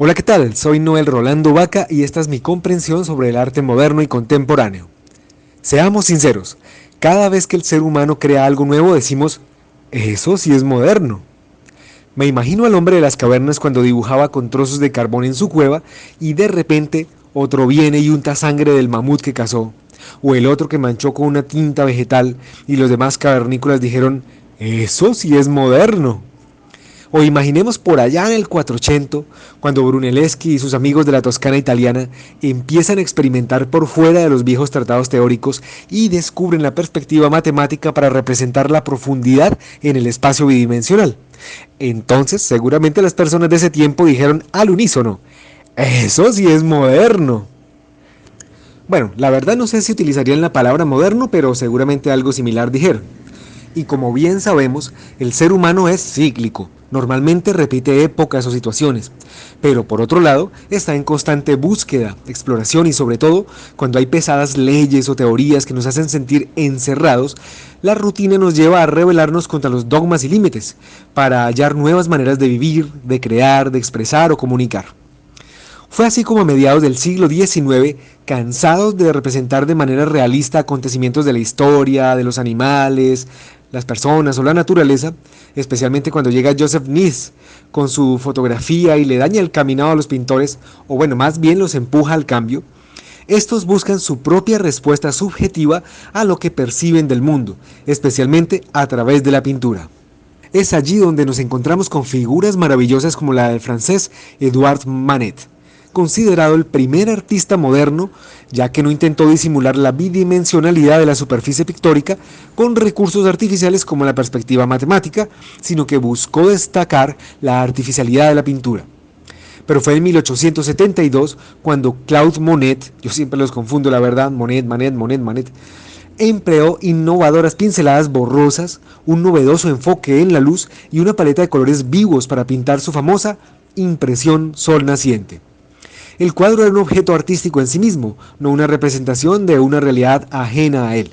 Hola, ¿qué tal? Soy Noel Rolando Vaca y esta es mi comprensión sobre el arte moderno y contemporáneo. Seamos sinceros, cada vez que el ser humano crea algo nuevo decimos, eso sí es moderno. Me imagino al hombre de las cavernas cuando dibujaba con trozos de carbón en su cueva y de repente otro viene y unta sangre del mamut que cazó, o el otro que manchó con una tinta vegetal y los demás cavernícolas dijeron, eso sí es moderno. O imaginemos por allá en el 480, cuando Brunelleschi y sus amigos de la Toscana italiana empiezan a experimentar por fuera de los viejos tratados teóricos y descubren la perspectiva matemática para representar la profundidad en el espacio bidimensional. Entonces, seguramente las personas de ese tiempo dijeron al unísono, eso sí es moderno. Bueno, la verdad no sé si utilizarían la palabra moderno, pero seguramente algo similar dijeron. Y como bien sabemos, el ser humano es cíclico, normalmente repite épocas o situaciones, pero por otro lado está en constante búsqueda, exploración y sobre todo cuando hay pesadas leyes o teorías que nos hacen sentir encerrados, la rutina nos lleva a rebelarnos contra los dogmas y límites, para hallar nuevas maneras de vivir, de crear, de expresar o comunicar. Fue así como a mediados del siglo XIX, cansados de representar de manera realista acontecimientos de la historia, de los animales, las personas o la naturaleza, especialmente cuando llega Joseph Nice con su fotografía y le daña el caminado a los pintores, o bueno, más bien los empuja al cambio, estos buscan su propia respuesta subjetiva a lo que perciben del mundo, especialmente a través de la pintura. Es allí donde nos encontramos con figuras maravillosas como la del francés Edouard Manet, considerado el primer artista moderno, ya que no intentó disimular la bidimensionalidad de la superficie pictórica con recursos artificiales como la perspectiva matemática, sino que buscó destacar la artificialidad de la pintura. Pero fue en 1872 cuando Claude Monet, yo siempre los confundo la verdad, Monet, empleó innovadoras pinceladas borrosas, un novedoso enfoque en la luz y una paleta de colores vivos para pintar su famosa Impresión Sol Naciente. El cuadro era un objeto artístico en sí mismo, no una representación de una realidad ajena a él.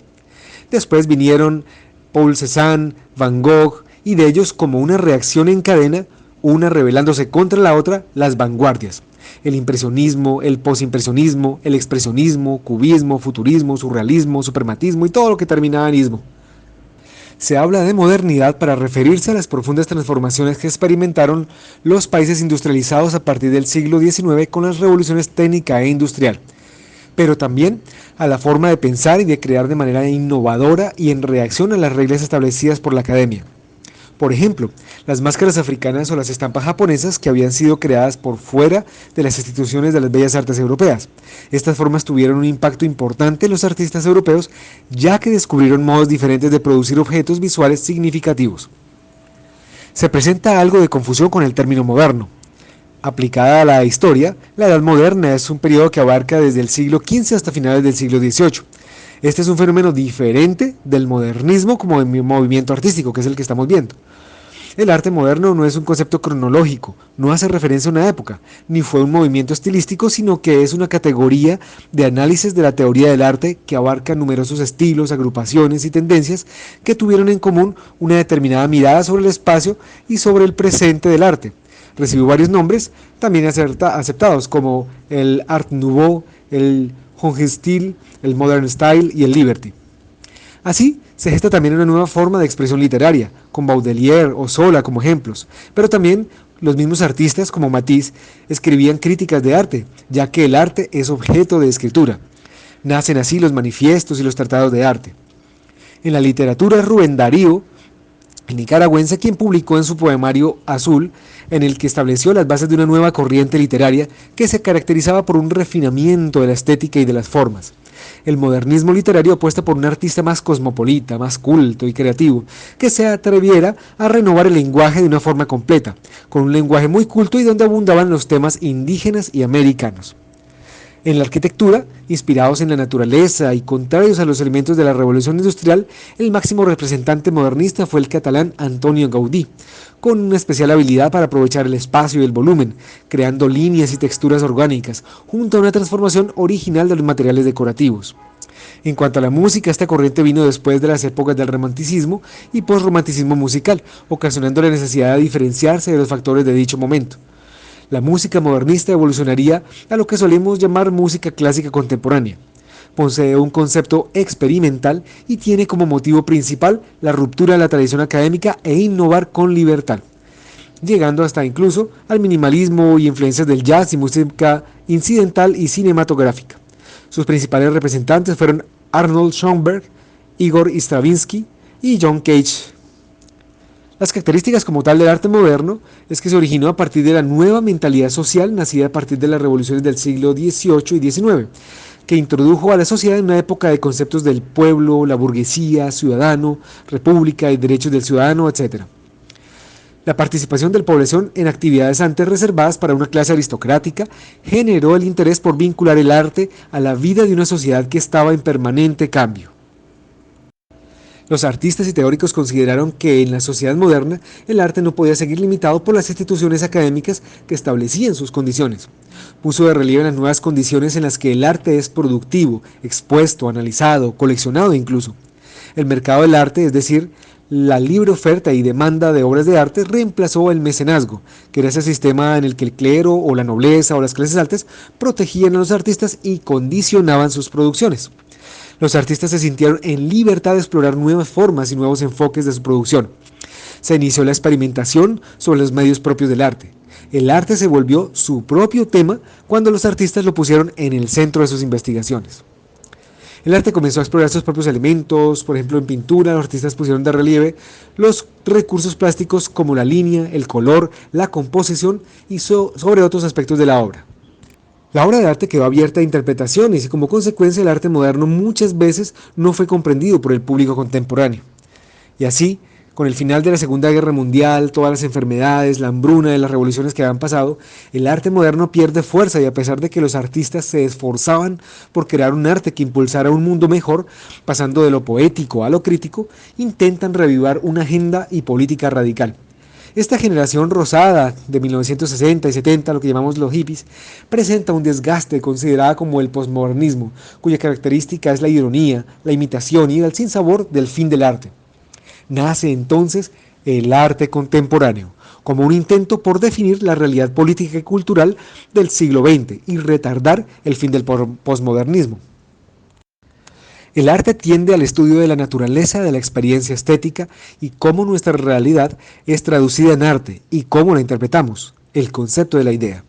Después vinieron Paul Cézanne, Van Gogh, y de ellos, como una reacción en cadena, una rebelándose contra la otra, las vanguardias. El impresionismo, el posimpresionismo, el expresionismo, cubismo, futurismo, surrealismo, suprematismo y todo lo que terminaba en ismo. Se habla de modernidad para referirse a las profundas transformaciones que experimentaron los países industrializados a partir del siglo XIX con las revoluciones técnica e industrial, pero también a la forma de pensar y de crear de manera innovadora y en reacción a las reglas establecidas por la academia. Por ejemplo, las máscaras africanas o las estampas japonesas que habían sido creadas por fuera de las instituciones de las bellas artes europeas. Estas formas tuvieron un impacto importante en los artistas europeos, ya que descubrieron modos diferentes de producir objetos visuales significativos. Se presenta algo de confusión con el término moderno. Aplicada a la historia, la Edad Moderna es un periodo que abarca desde el siglo XV hasta finales del siglo XVIII. Este es un fenómeno diferente del modernismo como movimiento artístico, que es el que estamos viendo. El arte moderno no es un concepto cronológico, no hace referencia a una época, ni fue un movimiento estilístico, sino que es una categoría de análisis de la teoría del arte que abarca numerosos estilos, agrupaciones y tendencias que tuvieron en común una determinada mirada sobre el espacio y sobre el presente del arte. Recibió varios nombres, también aceptados, como el Art Nouveau, el Jugendstil, el Modern Style y el Liberty. Así, se gesta también una nueva forma de expresión literaria, con Baudelaire o Zola como ejemplos, pero también los mismos artistas como Matisse escribían críticas de arte, ya que el arte es objeto de escritura. Nacen así los manifiestos y los tratados de arte. En la literatura, Rubén Darío, el nicaragüense, quien publicó en su poemario Azul, en el que estableció las bases de una nueva corriente literaria que se caracterizaba por un refinamiento de la estética y de las formas. El modernismo literario apuesta por un artista más cosmopolita, más culto y creativo, que se atreviera a renovar el lenguaje de una forma completa, con un lenguaje muy culto y donde abundaban los temas indígenas y americanos. En la arquitectura, inspirados en la naturaleza y contrarios a los elementos de la revolución industrial, el máximo representante modernista fue el catalán Antonio Gaudí, con una especial habilidad para aprovechar el espacio y el volumen, creando líneas y texturas orgánicas, junto a una transformación original de los materiales decorativos. En cuanto a la música, esta corriente vino después de las épocas del romanticismo y postromanticismo musical, ocasionando la necesidad de diferenciarse de los factores de dicho momento. La música modernista evolucionaría a lo que solemos llamar música clásica contemporánea. Posee un concepto experimental y tiene como motivo principal la ruptura de la tradición académica e innovar con libertad, llegando hasta incluso al minimalismo y influencias del jazz y música incidental y cinematográfica. Sus principales representantes fueron Arnold Schoenberg, Igor Stravinsky y John Cage. Las características como tal del arte moderno es que se originó a partir de la nueva mentalidad social nacida a partir de las revoluciones del siglo XVIII y XIX, que introdujo a la sociedad en una época de conceptos del pueblo, la burguesía, ciudadano, república y derechos del ciudadano, etc. La participación de la población en actividades antes reservadas para una clase aristocrática generó el interés por vincular el arte a la vida de una sociedad que estaba en permanente cambio. Los artistas y teóricos consideraron que en la sociedad moderna el arte no podía seguir limitado por las instituciones académicas que establecían sus condiciones. Puso de relieve las nuevas condiciones en las que el arte es productivo, expuesto, analizado, coleccionado incluso. El mercado del arte, es decir, la libre oferta y demanda de obras de arte, reemplazó el mecenazgo, que era ese sistema en el que el clero o la nobleza o las clases altas protegían a los artistas y condicionaban sus producciones. Los artistas se sintieron en libertad de explorar nuevas formas y nuevos enfoques de su producción. Se inició la experimentación sobre los medios propios del arte. El arte se volvió su propio tema cuando los artistas lo pusieron en el centro de sus investigaciones. El arte comenzó a explorar sus propios elementos, por ejemplo en pintura los artistas pusieron de relieve los recursos plásticos como la línea, el color, la composición y sobre otros aspectos de la obra. La obra de arte quedó abierta a interpretaciones y como consecuencia el arte moderno muchas veces no fue comprendido por el público contemporáneo. Y así, con el final de la Segunda Guerra Mundial, todas las enfermedades, la hambruna de las revoluciones que habían pasado, el arte moderno pierde fuerza y a pesar de que los artistas se esforzaban por crear un arte que impulsara un mundo mejor, pasando de lo poético a lo crítico, intentan reavivar una agenda y política radical. Esta generación rosada de 1960 y 70, lo que llamamos los hippies, presenta un desgaste considerada como el posmodernismo, cuya característica es la ironía, la imitación y el sinsabor del fin del arte. Nace entonces el arte contemporáneo, como un intento por definir la realidad política y cultural del siglo XX y retardar el fin del posmodernismo. El arte tiende al estudio de la naturaleza de la experiencia estética y cómo nuestra realidad es traducida en arte y cómo la interpretamos, el concepto de la idea.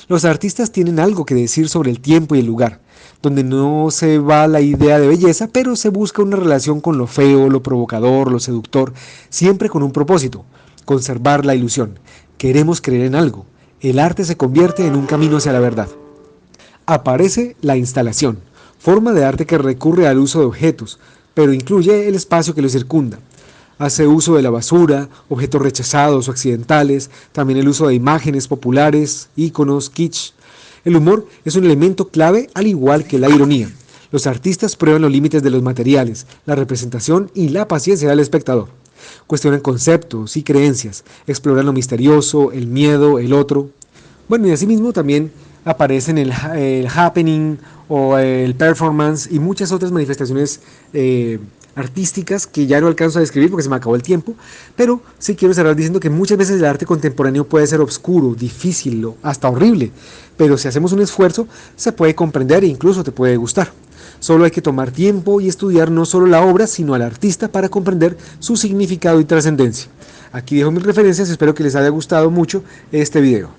Los artistas tienen algo que decir sobre el tiempo y el lugar, donde no se va la idea de belleza, pero se busca una relación con lo feo, lo provocador, lo seductor, siempre con un propósito, conservar la ilusión. Queremos creer en algo. El arte se convierte en un camino hacia la verdad. Aparece la instalación, forma de arte que recurre al uso de objetos, pero incluye el espacio que lo circunda. Hace uso de la basura, objetos rechazados o accidentales, también el uso de imágenes populares, íconos, kitsch. El humor es un elemento clave al igual que la ironía. Los artistas prueban los límites de los materiales, la representación y la paciencia del espectador. Cuestionan conceptos y creencias, exploran lo misterioso, el miedo, el otro. Bueno, y asimismo también aparecen el happening o el performance y muchas otras manifestaciones artísticas que ya no alcanzo a describir porque se me acabó el tiempo, pero sí quiero cerrar diciendo que muchas veces el arte contemporáneo puede ser oscuro, difícil, hasta horrible, pero si hacemos un esfuerzo se puede comprender e incluso te puede gustar. Solo hay que tomar tiempo y estudiar no solo la obra, sino al artista para comprender su significado y trascendencia. Aquí dejo mis referencias, espero que les haya gustado mucho este video.